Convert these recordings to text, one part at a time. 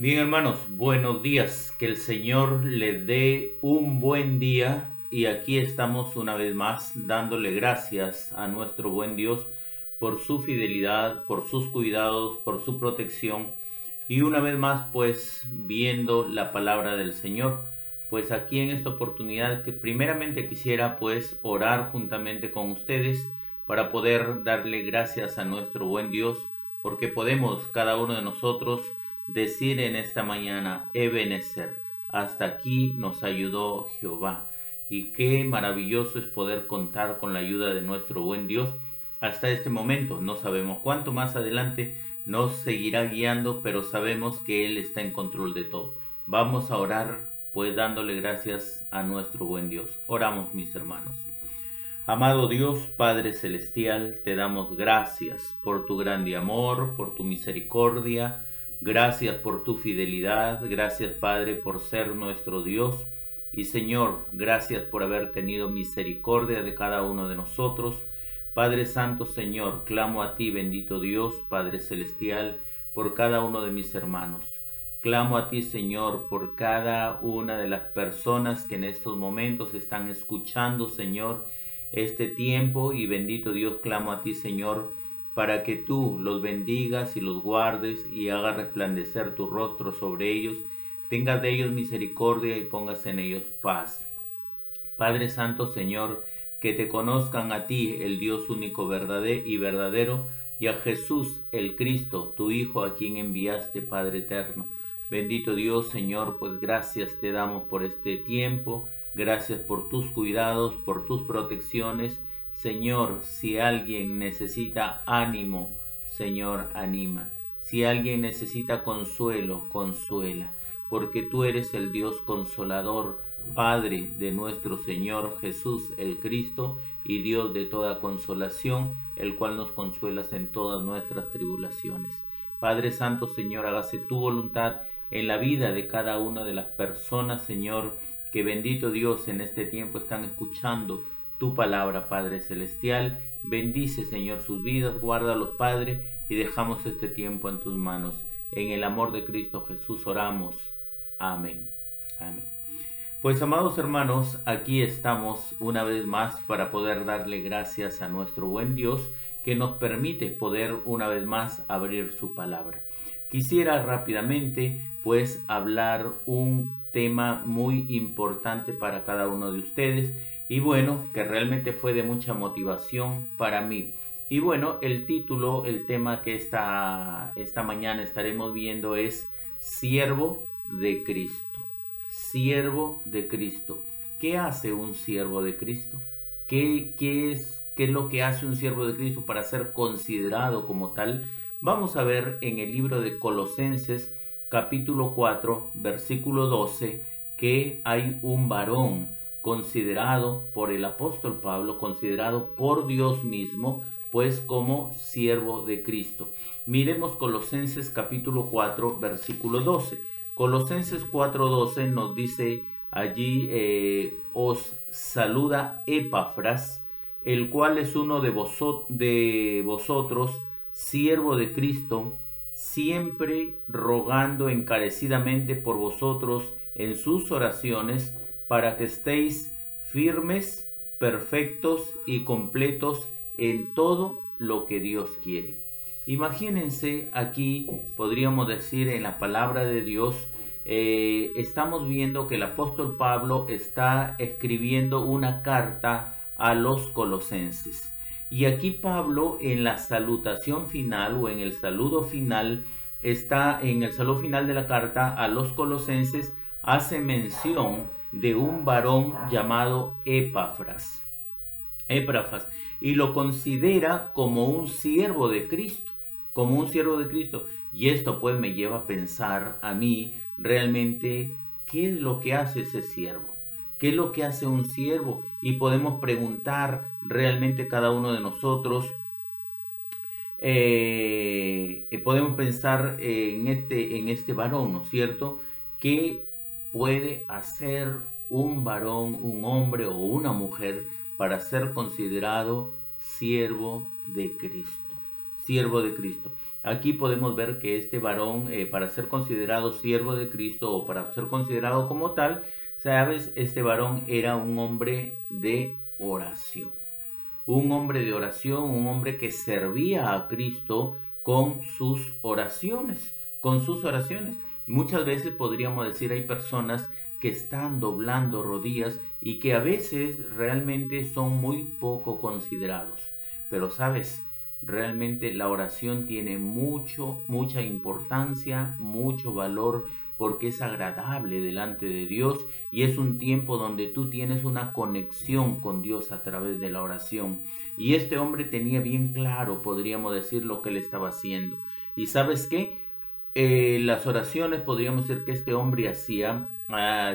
Bien, hermanos, buenos días. Que el Señor les dé un buen día y aquí estamos una vez más dándole gracias a nuestro buen Dios por su fidelidad, por sus cuidados, por su protección y una vez más pues viendo la palabra del Señor. Pues aquí en esta oportunidad que primeramente quisiera pues orar juntamente con ustedes para poder darle gracias a nuestro buen Dios porque podemos cada uno de nosotros decir en esta mañana, Ebenezer, hasta aquí nos ayudó Jehová. Y qué maravilloso es poder contar con la ayuda de nuestro buen Dios hasta este momento. No sabemos cuánto más adelante nos seguirá guiando, pero sabemos que Él está en control de todo. Vamos a orar, pues dándole gracias a nuestro buen Dios. Oramos, mis hermanos. Amado Dios, Padre Celestial, te damos gracias por tu grande amor, por tu misericordia, gracias por tu fidelidad, gracias Padre por ser nuestro Dios y Señor, gracias por haber tenido misericordia de cada uno de nosotros. Padre Santo Señor, clamo a ti, bendito Dios, Padre Celestial, por cada uno de mis hermanos. Clamo a ti, Señor, por cada una de las personas que en estos momentos están escuchando, Señor, este tiempo y bendito Dios, clamo a ti, Señor, para que tú los bendigas y los guardes y hagas resplandecer tu rostro sobre ellos, tengas de ellos misericordia y pongas en ellos paz. Padre Santo, Señor, que te conozcan a ti, el Dios único y verdadero, y a Jesús, el Cristo, tu Hijo, a quien enviaste, Padre eterno. Bendito Dios, Señor, pues gracias te damos por este tiempo, gracias por tus cuidados, por tus protecciones. Señor, si alguien necesita ánimo, Señor, anima. Si alguien necesita consuelo, consuela, porque tú eres el Dios consolador, Padre de nuestro Señor Jesús el Cristo y Dios de toda consolación, el cual nos consuelas en todas nuestras tribulaciones. Padre Santo, Señor, hágase tu voluntad en la vida de cada una de las personas, Señor, que bendito Dios en este tiempo están escuchando tu palabra, Padre Celestial. Bendice, Señor, sus vidas, guárdalos, Padre, y dejamos este tiempo en tus manos. En el amor de Cristo Jesús oramos. Amén. Amén. Pues amados hermanos, aquí estamos una vez más para poder darle gracias a nuestro buen Dios que nos permite poder una vez más abrir su palabra. Quisiera rápidamente pues hablar un tema muy importante para cada uno de ustedes y bueno, que realmente fue de mucha motivación para mí. Y bueno, el título, el tema que esta mañana estaremos viendo es Siervo de Cristo. Siervo de Cristo. ¿Qué hace un siervo de Cristo? ¿Qué es lo que hace un siervo de Cristo para ser considerado como tal? Vamos a ver en el libro de Colosenses capítulo 4 versículo 12 que hay un varón considerado por el apóstol Pablo, considerado por Dios mismo, pues como siervo de Cristo. Miremos Colosenses capítulo 4 versículo 12. Colosenses 4:12 nos dice allí, os saluda Epafras, el cual es uno de vosotros, siervo de Cristo, siempre rogando encarecidamente por vosotros en sus oraciones, para que estéis firmes, perfectos y completos en todo lo que Dios quiere. Imagínense aquí, podríamos decir en la palabra de Dios, estamos viendo que el apóstol Pablo está escribiendo una carta a los colosenses. Y aquí Pablo en la salutación final o en el saludo final, está en el saludo final de la carta a los colosenses, hace mención de un varón llamado Epafras. Epafras, y lo considera como un siervo de Cristo, como un siervo de Cristo. Y esto pues me lleva a pensar a mí realmente qué es lo que hace ese siervo, qué es lo que hace un siervo. Y podemos preguntar realmente cada uno de nosotros, podemos pensar en este varón, ¿no es cierto? ¿Qué puede hacer un varón, un hombre o una mujer para ser considerado siervo de Cristo? siervo de Cristo. Aquí podemos ver que este varón, para ser considerado siervo de Cristo o para ser considerado como tal, sabes, este varón era un hombre de oración. Un hombre de oración, un hombre que servía a Cristo con sus oraciones, con sus oraciones. Muchas veces podríamos decir hay personas que están doblando rodillas y que a veces realmente son muy poco considerados. Pero sabes, realmente la oración tiene mucha importancia, mucho valor, porque es agradable delante de Dios y es un tiempo donde tú tienes una conexión con Dios a través de la oración. Y este hombre tenía bien claro, podríamos decir, lo que él estaba haciendo. ¿Y sabes qué? Las oraciones, podríamos decir que este hombre hacía,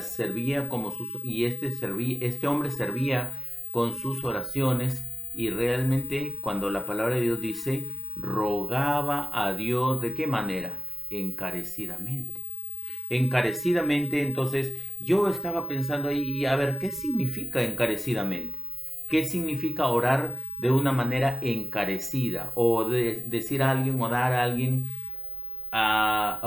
servía como sus, y este hombre servía con sus oraciones, y realmente cuando la palabra de Dios dice, rogaba a Dios, ¿de qué manera? Encarecidamente. Encarecidamente, entonces yo estaba pensando ahí, y a ver, ¿qué significa encarecidamente? ¿Qué significa orar de una manera encarecida? O de decir a alguien o dar a alguien a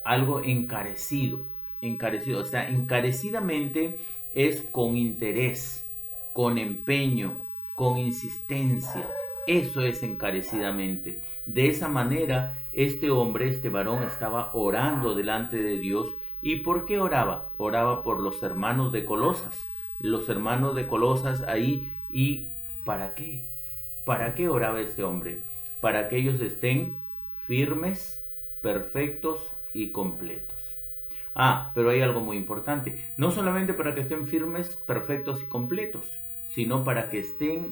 algo encarecido, encarecido, o sea, encarecidamente es con interés, con empeño, con insistencia. Eso es encarecidamente. De esa manera, este hombre, este varón, estaba orando delante de Dios. ¿Y por qué oraba? Oraba por los hermanos de Colosas. Los hermanos de Colosas ahí. ¿Y para qué? ¿Para qué oraba este hombre? Para que ellos estén firmes, perfectos y completos. Pero hay algo muy importante. No solamente para que estén firmes, perfectos y completos, sino para que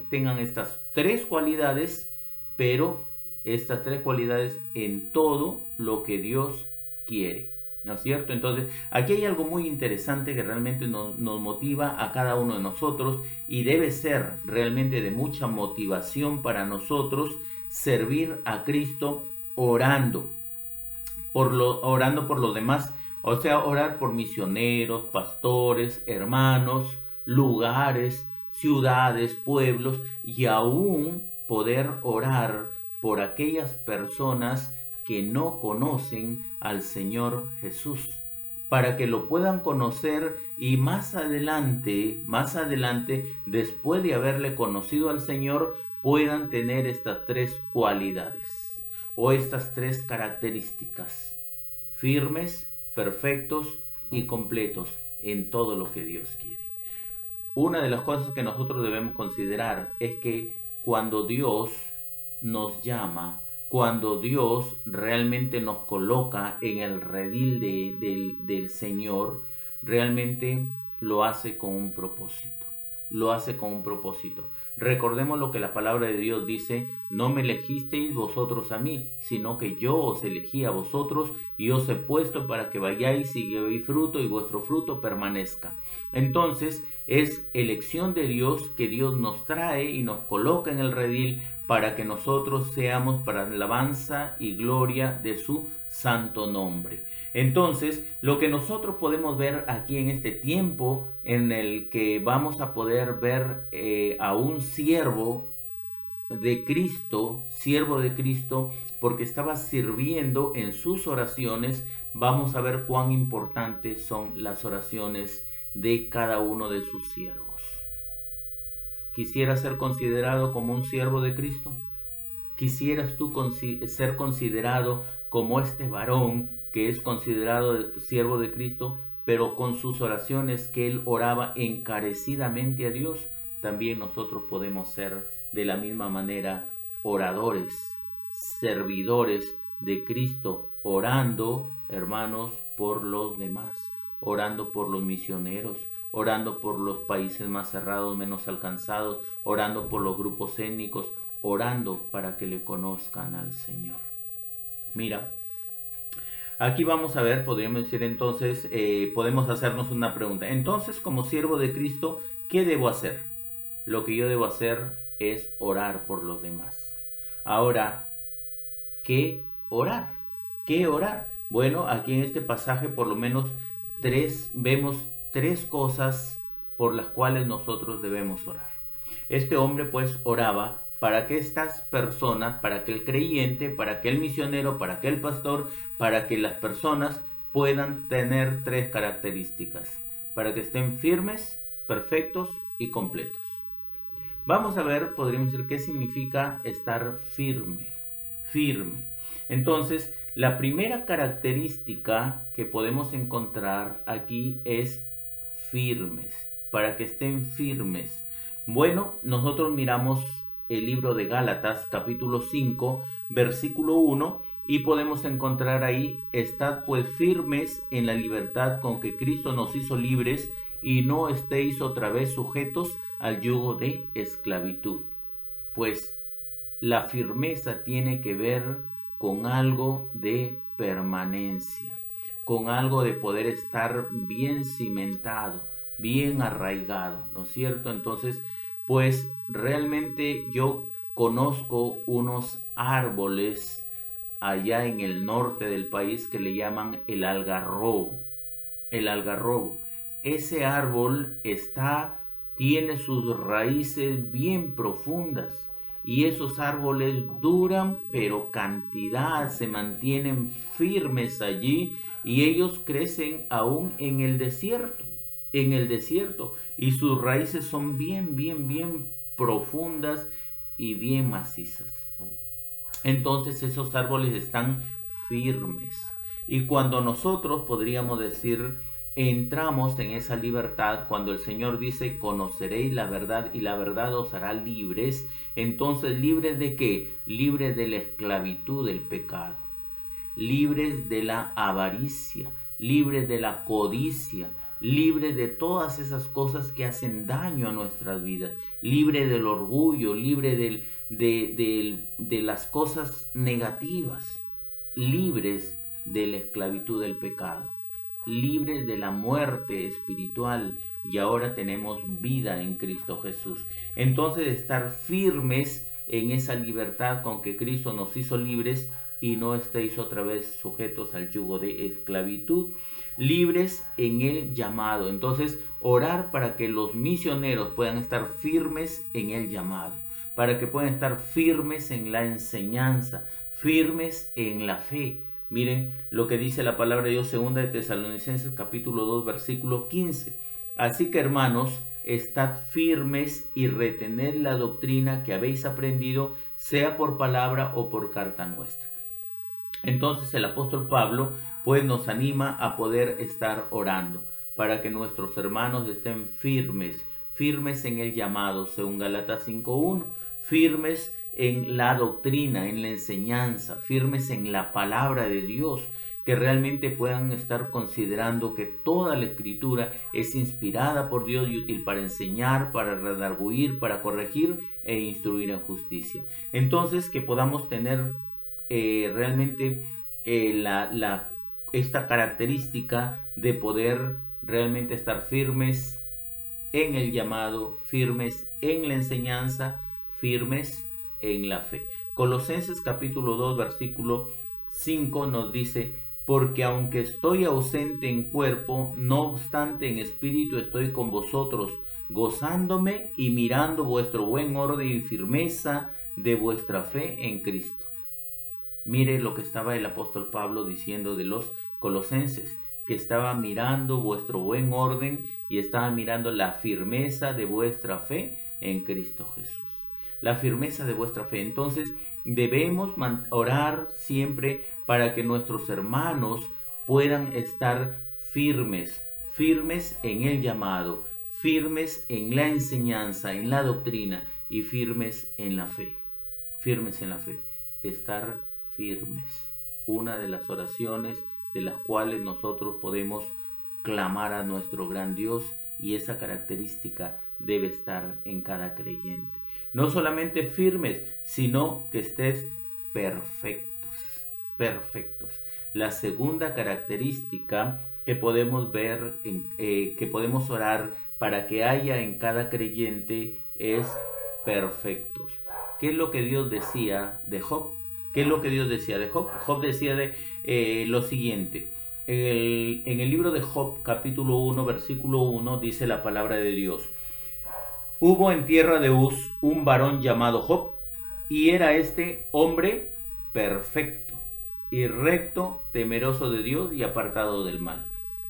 tengan estas tres cualidades, pero estas tres cualidades en todo lo que Dios quiere. ¿No es cierto? Entonces, aquí hay algo muy interesante que realmente nos motiva a cada uno de nosotros y debe ser realmente de mucha motivación para nosotros servir a Cristo orando orando por los demás, o sea, orar por misioneros, pastores, hermanos, lugares, ciudades, pueblos, y aún poder orar por aquellas personas que no conocen al Señor Jesús, para que lo puedan conocer y más adelante, después de haberle conocido al Señor, puedan tener estas tres cualidades o estas tres características: firmes, perfectos y completos en todo lo que Dios quiere. Una de las cosas que nosotros debemos considerar es que cuando Dios nos llama, cuando Dios realmente nos coloca en el redil del Señor, realmente lo hace con un propósito. Lo hace con un propósito. Recordemos lo que la palabra de Dios dice: no me elegisteis vosotros a mí, sino que yo os elegí a vosotros y os he puesto para que vayáis y llevéis fruto y vuestro fruto permanezca. Entonces es elección de Dios que Dios nos trae y nos coloca en el redil para que nosotros seamos para alabanza y gloria de su santo nombre. Entonces, lo que nosotros podemos ver aquí en este tiempo en el que vamos a poder ver a un siervo de Cristo, porque estaba sirviendo en sus oraciones, vamos a ver cuán importantes son las oraciones de cada uno de sus siervos. ¿Quisieras ser considerado como un siervo de Cristo? ¿Quisieras tú ser considerado como este varón que es considerado siervo de Cristo, pero con sus oraciones que él oraba encarecidamente a Dios? También nosotros podemos ser de la misma manera oradores, servidores de Cristo, orando, hermanos, por los demás, orando por los misioneros, orando por los países más cerrados, menos alcanzados, orando por los grupos étnicos, orando para que le conozcan al Señor. Mira, aquí vamos a ver, podríamos decir entonces, podemos hacernos una pregunta. Entonces, como siervo de Cristo, ¿qué debo hacer? Lo que yo debo hacer es orar por los demás. Ahora, ¿qué orar? ¿Qué orar? Bueno, aquí en este pasaje por lo menos vemos tres cosas por las cuales nosotros debemos orar. Este hombre pues oraba para que estas personas, para que el creyente, para que el misionero, para que el pastor, para que las personas puedan tener tres características, para que estén firmes, perfectos y completos. Vamos a ver, podríamos decir, qué significa estar firme. Firme. Entonces, la primera característica que podemos encontrar aquí es firmes, para que estén firmes. Bueno, nosotros miramos el libro de Gálatas, capítulo 5, versículo 1, y podemos encontrar ahí: estad pues firmes en la libertad con que Cristo nos hizo libres, y no estéis otra vez sujetos al yugo de esclavitud. Pues la firmeza tiene que ver con algo de permanencia, con algo de poder estar bien cimentado, bien arraigado, ¿no es cierto? Entonces, pues realmente yo conozco unos árboles allá en el norte del país que le llaman el algarrobo. El algarrobo. Ese árbol tiene sus raíces bien profundas, y esos árboles duran, pero cantidad, se mantienen firmes allí, y ellos crecen aún en el desierto, y sus raíces son bien profundas y bien macizas. Entonces esos árboles están firmes. Y cuando nosotros, podríamos decir, entramos en esa libertad, cuando el Señor dice: conoceréis la verdad y la verdad os hará libres. Entonces, ¿libres de qué? Libres de la esclavitud del pecado, libres de la avaricia, libres de la codicia, libres de todas esas cosas que hacen daño a nuestras vidas, libre del orgullo, libre de las cosas negativas, libres de la esclavitud del pecado, libres de la muerte espiritual, y ahora tenemos vida en Cristo Jesús. Entonces, estar firmes en esa libertad con que Cristo nos hizo libres, y no estéis otra vez sujetos al yugo de esclavitud, libres en el llamado. Entonces, orar para que los misioneros puedan estar firmes en el llamado, para que puedan estar firmes en la enseñanza, firmes en la fe. Miren lo que dice la palabra de Dios, segunda de Tesalonicenses capítulo 2, versículo 15. Así que, hermanos, estad firmes y retened la doctrina que habéis aprendido, sea por palabra o por carta nuestra. Entonces el apóstol Pablo pues nos anima a poder estar orando para que nuestros hermanos estén firmes, firmes en el llamado, según Gálatas 5:1, firmes en la doctrina, en la enseñanza, firmes en la palabra de Dios, que realmente puedan estar considerando que toda la escritura es inspirada por Dios y útil para enseñar, para redarguir, para corregir e instruir en justicia. Entonces, que podamos tener realmente esta característica de poder realmente estar firmes en el llamado, firmes en la enseñanza, firmes en la fe. Colosenses capítulo 2, versículo 5 nos dice: porque aunque estoy ausente en cuerpo, no obstante en espíritu estoy con vosotros, gozándome y mirando vuestro buen orden y firmeza de vuestra fe en Cristo. Mire lo que estaba el apóstol Pablo diciendo de los colosenses, que estaba mirando vuestro buen orden y estaba mirando la firmeza de vuestra fe en Cristo Jesús. La firmeza de vuestra fe. Entonces debemos orar siempre para que nuestros hermanos puedan estar firmes, firmes en el llamado, firmes en la enseñanza, en la doctrina, y firmes en la fe. Firmes en la fe. Estar firmes. Una de las oraciones de las cuales nosotros podemos clamar a nuestro gran Dios, y esa característica debe estar en cada creyente. No solamente firmes, sino que estés perfectos, perfectos. La segunda característica que podemos ver, que podemos orar para que haya en cada creyente, es perfectos. ¿Qué es lo que Dios decía de Job? ¿Qué es lo que Dios decía de Job? Job decía lo siguiente. En el libro de Job, capítulo 1, versículo 1, dice la palabra de Dios: hubo en tierra de Uz un varón llamado Job, Y era este hombre perfecto y recto, temeroso de Dios y apartado del mal.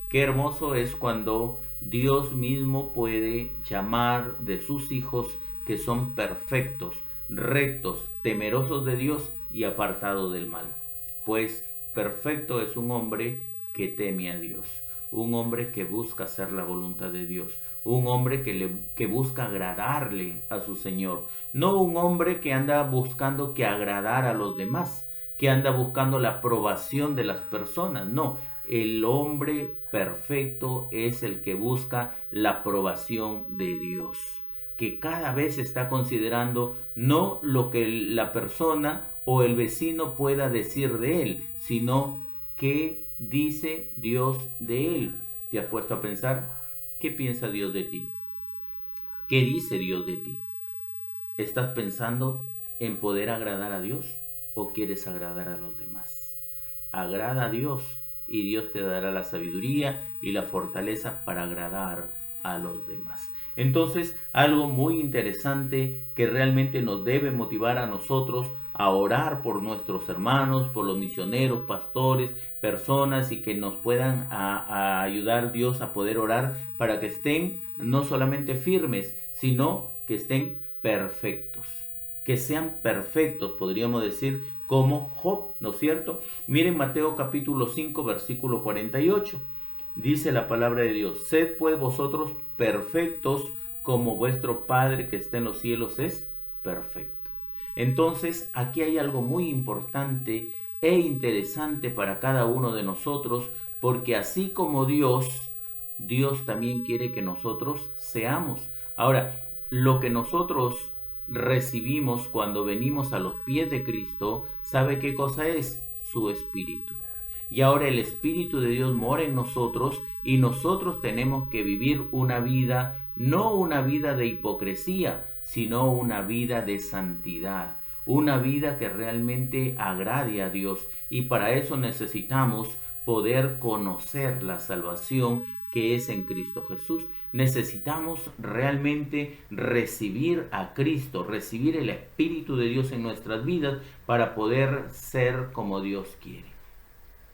Qué hermoso es cuando Dios mismo puede llamar de sus hijos que son perfectos, rectos, temerosos de Dios y apartados del mal. Pues perfecto es un hombre que teme a Dios, un hombre que busca hacer la voluntad de Dios, un hombre que busca agradarle a su Señor, no un hombre que anda buscando que agradar a los demás, que anda buscando la aprobación de las personas, no. El hombre perfecto es el que busca la aprobación de Dios, que cada vez está considerando no lo que la persona o el vecino pueda decir de él, sino qué dice Dios de él. ¿Te has puesto a pensar qué piensa Dios de ti? ¿Qué dice Dios de ti? ¿Estás pensando en poder agradar a Dios o quieres agradar a los demás? Agrada a Dios y Dios te dará la sabiduría y la fortaleza para agradar a los demás. Entonces, algo muy interesante que realmente nos debe motivar a nosotros a orar por nuestros hermanos, por los misioneros, pastores, personas y que nos puedan a ayudar Dios a poder orar para que estén no solamente firmes, sino que estén perfectos, que sean perfectos, podríamos decir, como Job, ¿no es cierto? Miren Mateo capítulo 5, versículo 48. Dice la palabra de Dios: sed pues vosotros perfectos como vuestro Padre que está en los cielos es perfecto. Entonces, aquí hay algo muy importante e interesante para cada uno de nosotros, porque así como Dios también quiere que nosotros seamos. Ahora, lo que nosotros recibimos cuando venimos a los pies de Cristo, ¿sabe qué cosa es? Su Espíritu. Y ahora el Espíritu de Dios mora en nosotros y nosotros tenemos que vivir una vida, no una vida de hipocresía, sino una vida de santidad, una vida que realmente agrade a Dios. Y para eso necesitamos poder conocer la salvación que es en Cristo Jesús. Necesitamos realmente recibir a Cristo, recibir el Espíritu de Dios en nuestras vidas para poder ser como Dios quiere.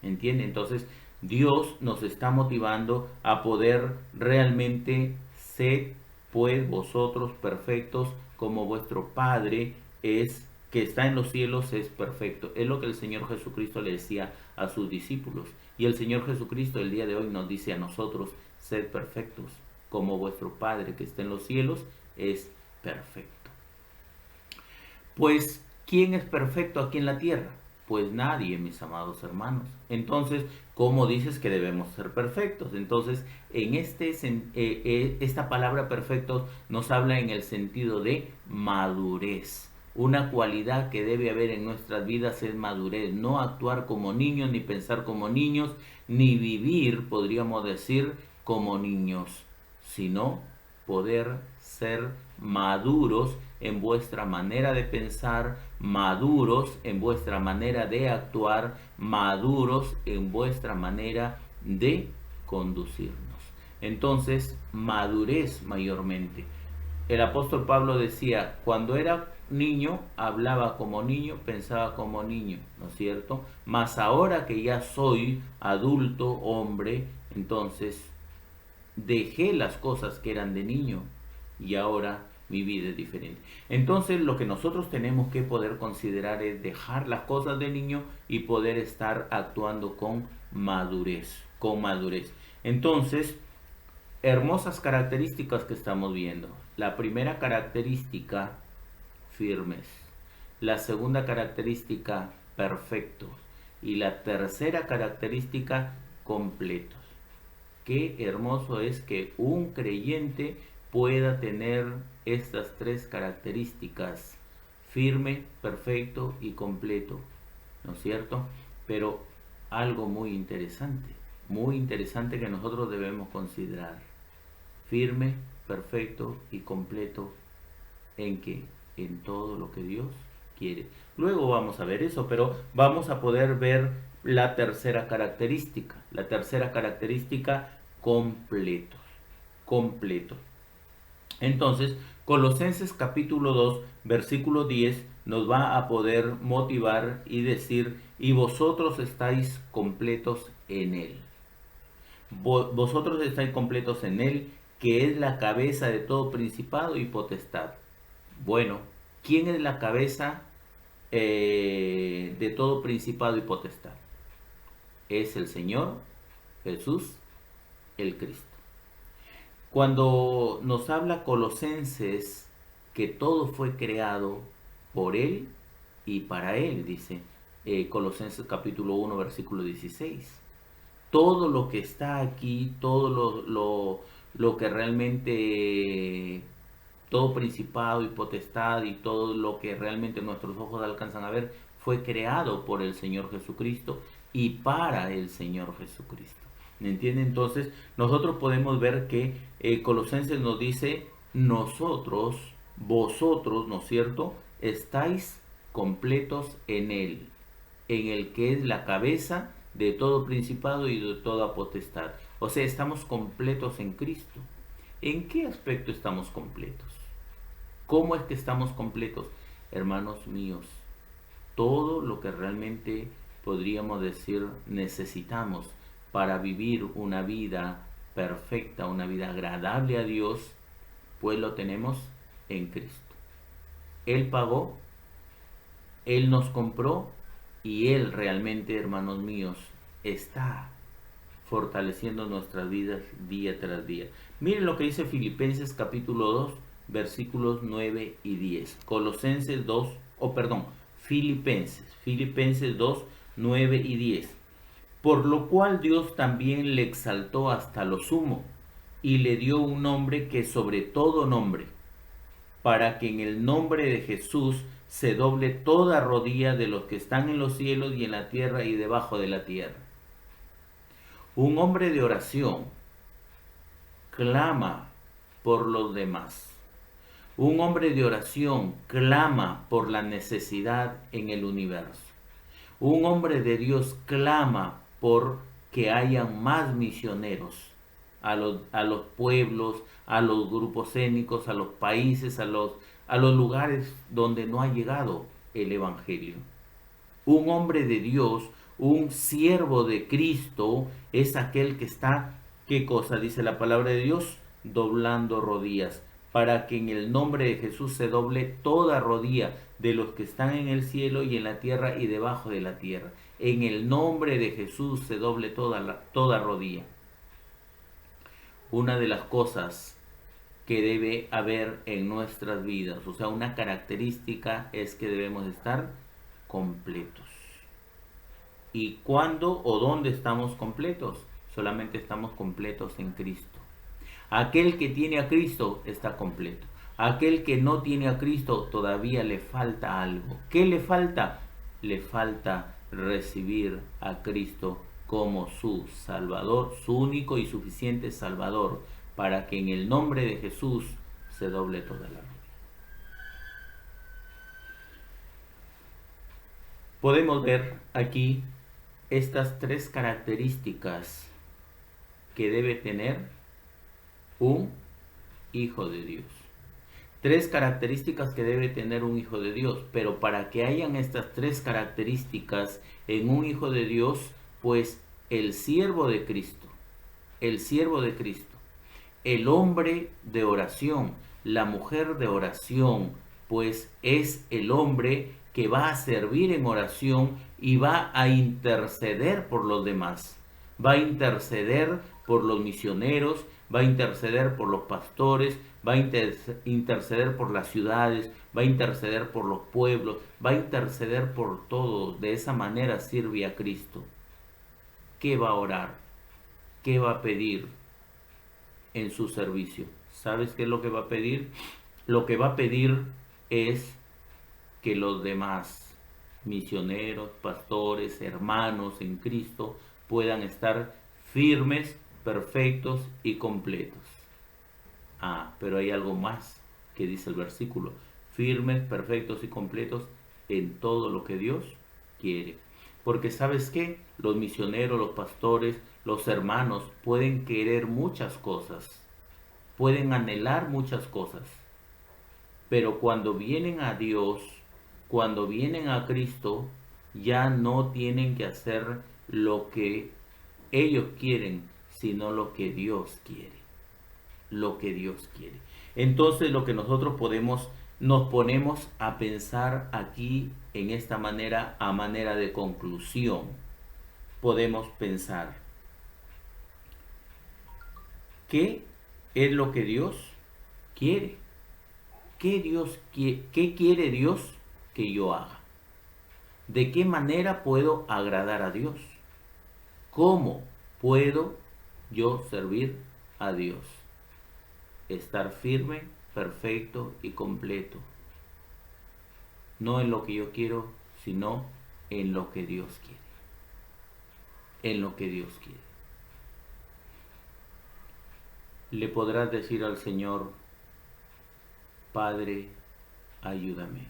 ¿Entiende? Entonces Dios nos está motivando a poder realmente ser pues vosotros perfectos como vuestro Padre es que está en los cielos es perfecto. Es lo que el Señor Jesucristo le decía a sus discípulos. Y el Señor Jesucristo el día de hoy nos dice a nosotros: sed perfectos como vuestro Padre que está en los cielos es perfecto. Pues, ¿quién es perfecto aquí en la tierra? Pues nadie, mis amados hermanos. Entonces, ¿cómo dices que debemos ser perfectos? Entonces, en esta palabra perfectos nos habla en el sentido de madurez. Una cualidad que debe haber en nuestras vidas es madurez. No actuar como niños, ni pensar como niños, ni vivir, podríamos decir, como niños, sino poder ser maduros en vuestra manera de pensar, maduros en vuestra manera de actuar, maduros en vuestra manera de conducirnos. Entonces, madurez mayormente. El apóstol Pablo decía: cuando era niño, hablaba como niño, pensaba como niño, ¿no es cierto? Mas ahora que ya soy adulto, hombre, entonces dejé las cosas que eran de niño y ahora mi vida es diferente. Entonces lo que nosotros tenemos que poder considerar es dejar las cosas de niño y poder estar actuando con madurez, con madurez. Entonces, hermosas características que estamos viendo. La primera característica, firmes. La segunda característica, perfectos. Y la tercera característica, completos. Qué hermoso es que un creyente pueda tener estas tres características: firme, perfecto y completo, ¿no es cierto? Pero algo muy interesante que nosotros debemos considerar: firme, perfecto y completo en que en todo lo que Dios quiere. Luego vamos a ver eso, pero vamos a poder ver la tercera característica. La tercera característica, completos. Completo. Entonces, Colosenses capítulo 2, versículo 10 nos va a poder motivar y decir, y vosotros estáis completos en Él. Vosotros estáis completos en Él, que es la cabeza de todo principado y potestad. Bueno, ¿quién es la cabeza de todo principado y potestad? Es el Señor Jesús, el Cristo. Cuando nos habla Colosenses que todo fue creado por Él y para Él, dice Colosenses capítulo 1, versículo 16. Todo lo que está aquí, todo lo que realmente, todo principado y potestad y todo lo que realmente nuestros ojos alcanzan a ver, fue creado por el Señor Jesucristo y para el Señor Jesucristo. ¿Me entiende? Entonces, nosotros podemos ver que Colosenses nos dice, nosotros, vosotros, ¿no es cierto?, estáis completos en Él, en el que es la cabeza de todo principado y de toda potestad. O sea, estamos completos en Cristo. ¿En qué aspecto estamos completos? ¿Cómo es que estamos completos? Hermanos míos, todo lo que realmente podríamos decir necesitamos para vivir una vida perfecta, una vida agradable a Dios, pues lo tenemos en Cristo. Él pagó, Él nos compró y Él realmente, hermanos míos, está fortaleciendo nuestras vidas día tras día. Miren lo que dice Filipenses capítulo 2, versículos 9 y 10. Colosenses 2, Filipenses 2, 9 y 10. Por lo cual Dios también le exaltó hasta lo sumo y le dio un nombre que sobre todo nombre, para que en el nombre de Jesús se doble toda rodilla de los que están en los cielos y en la tierra y debajo de la tierra. Un hombre de oración clama por los demás. Un hombre de oración clama por la necesidad en el universo. Un hombre de Dios clama por que hayan más misioneros a los pueblos, a los grupos étnicos, a los países, a los lugares donde no ha llegado el Evangelio. Un hombre de Dios, un siervo de Cristo, es aquel que está, ¿qué cosa dice la palabra de Dios? Doblando rodillas, para que en el nombre de Jesús se doble toda rodilla de los que están en el cielo y en la tierra y debajo de la tierra. En el nombre de Jesús se doble toda rodilla. Una de las cosas que debe haber en nuestras vidas, o sea, una característica es que debemos estar completos. ¿Y cuándo o dónde estamos completos? Solamente estamos completos en Cristo. Aquel que tiene a Cristo está completo. Aquel que no tiene a Cristo todavía le falta algo. ¿Qué le falta? Le falta recibir a Cristo como su Salvador, su único y suficiente Salvador, para que en el nombre de Jesús se doble toda la rodilla. Podemos ver aquí estas tres características que debe tener un hijo de Dios. Tres características que debe tener un hijo de Dios, pero para que hayan estas tres características en un hijo de Dios, pues el siervo de Cristo, el hombre de oración, la mujer de oración, pues es el hombre que va a servir en oración y va a interceder por los demás, va a interceder por los misioneros, va a interceder por los pastores, va a interceder por las ciudades, va a interceder por los pueblos, va a interceder por todos. De esa manera sirve a Cristo. ¿Qué va a orar? ¿Qué va a pedir en su servicio? ¿Sabes qué es lo que va a pedir? Lo que va a pedir es que los demás misioneros, pastores, hermanos en Cristo puedan estar firmes, perfectos y completos. Pero hay algo más que dice el versículo: firmes, perfectos y completos en todo lo que Dios quiere. Porque ¿sabes qué? Los misioneros, los pastores, los hermanos pueden querer muchas cosas, pueden anhelar muchas cosas, Pero cuando vienen a Dios, cuando vienen a Cristo, ya no tienen que hacer lo que ellos quieren, sino lo que Dios quiere. Lo que Dios quiere. Entonces lo que nosotros nos ponemos a pensar aquí en esta manera, a manera de conclusión, podemos pensar, ¿qué es lo que Dios quiere? ¿Qué quiere Dios que yo haga? ¿De qué manera puedo agradar a Dios? ¿Cómo puedo yo servir a Dios? Estar firme, perfecto y completo. No en lo que yo quiero, sino en lo que Dios quiere. En lo que Dios quiere. Le podrás decir al Señor, Padre, ayúdame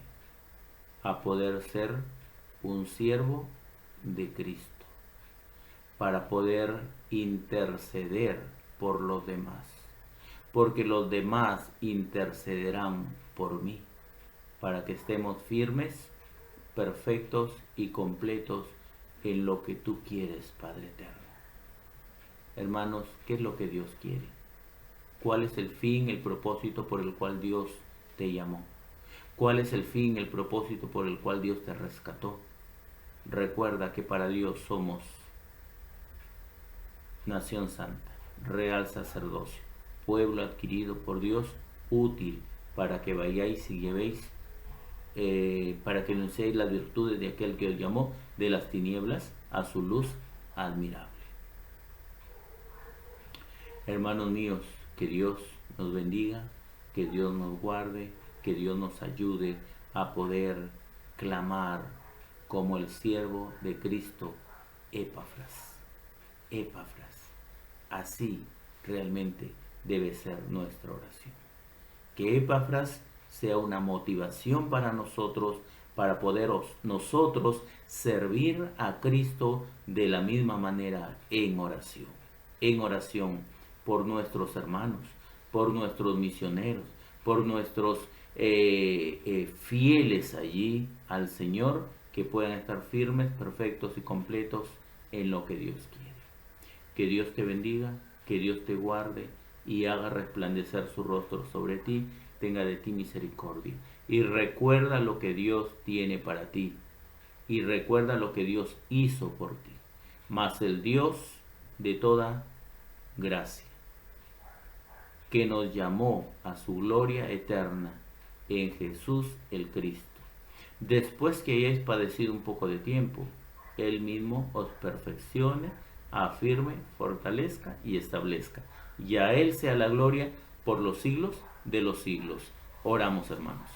a poder ser un siervo de Cristo, para poder interceder por los demás, porque los demás intercederán por mí, para que estemos firmes, perfectos y completos en lo que tú quieres, Padre eterno. Hermanos, ¿qué es lo que Dios quiere? ¿Cuál es el fin, el propósito por el cual Dios te llamó? ¿Cuál es el fin, el propósito por el cual Dios te rescató? Recuerda que para Dios somos nación santa, real sacerdocio, pueblo adquirido por Dios, útil para que vayáis y llevéis, para que anunciéis las virtudes de aquel que os llamó de las tinieblas a su luz admirable. Hermanos míos, que Dios nos bendiga, que Dios nos guarde, que Dios nos ayude a poder clamar como el siervo de Cristo, Epafras. Epafras. Así realmente debe ser nuestra oración. Que Epafras sea una motivación para nosotros, para poder nosotros servir a Cristo de la misma manera en oración por nuestros hermanos, por nuestros misioneros, por nuestros fieles allí al Señor, que puedan estar firmes, perfectos y completos en lo que Dios quiere. Que Dios te bendiga, que Dios te guarde y haga resplandecer su rostro sobre ti, tenga de ti misericordia. Y recuerda lo que Dios tiene para ti. Y recuerda lo que Dios hizo por ti. Mas el Dios de toda gracia, que nos llamó a su gloria eterna en Jesús el Cristo, después que hayáis padecido un poco de tiempo, Él mismo os perfeccione, afirme, fortalezca y establezca. Y a Él sea la gloria por los siglos de los siglos. Oramos, hermanos.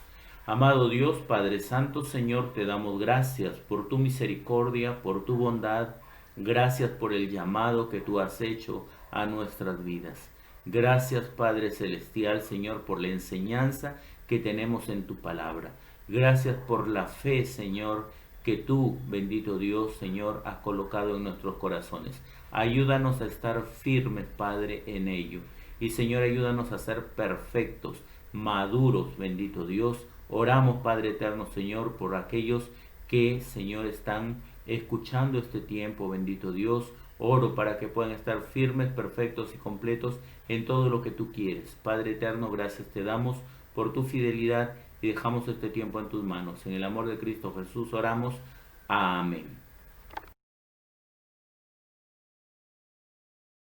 Amado Dios, Padre Santo, Señor, te damos gracias por tu misericordia, por tu bondad. Gracias por el llamado que tú has hecho a nuestras vidas. Gracias, Padre Celestial, Señor, por la enseñanza que tenemos en tu palabra. Gracias por la fe, Señor, que tú, bendito Dios, Señor, has colocado en nuestros corazones. Ayúdanos a estar firmes, Padre, en ello. Y, Señor, ayúdanos a ser perfectos, maduros, bendito Dios. Oramos, Padre eterno, Señor, por aquellos que, Señor, están escuchando este tiempo, bendito Dios. Oro para que puedan estar firmes, perfectos y completos en todo lo que tú quieres. Padre eterno, gracias te damos por tu fidelidad y dejamos este tiempo en tus manos. En el amor de Cristo Jesús oramos. Amén.